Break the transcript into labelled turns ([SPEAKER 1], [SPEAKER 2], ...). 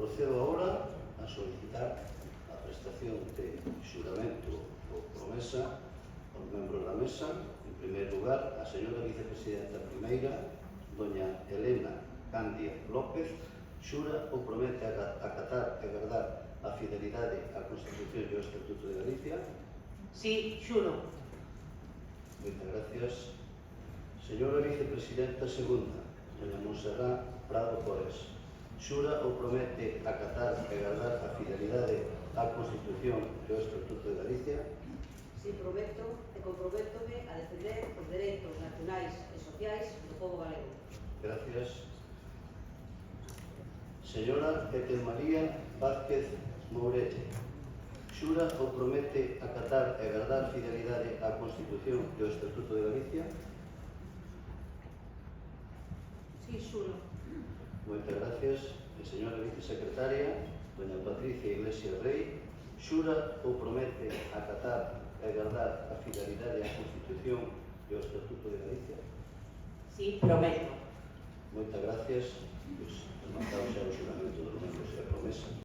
[SPEAKER 1] Procedo agora a solicitar a prestación de xuramento ou promesa aos membros da mesa. En primeiro lugar, a señora vicepresidenta primeira, doña Elena Candia López, xura ou promete acatar e guardar a fidelidade á Constitución e ao Estatuto de Galicia.
[SPEAKER 2] Sí, xuro.
[SPEAKER 1] Moitas gracias. Señora vicepresidenta segunda, doña Monserrat Prado Pores, xura ou promete acatar e guardar a fidelidade á Constitución e ao Estatuto de Galicia.
[SPEAKER 3] Si, prometo e comprométome a defender os dereitos nacionais e sociais do pobo galego.
[SPEAKER 1] Gracias. Señora Ethel María Vázquez Mourete, xura ou promete acatar e guardar fidelidade á Constitución e ao Estatuto de Galicia.
[SPEAKER 3] Si, xuro.
[SPEAKER 1] Moitas gracias. E señora vicesecretaria, doña Patricia Iglesias Rey, xura ou promete acatar e guardar a fidelidade á Constitución e ao Estatuto de Galicia.
[SPEAKER 2] Sí, prometo.
[SPEAKER 1] Moitas gracias. Pois, rematado xa o xuramento dos membros e a promesa.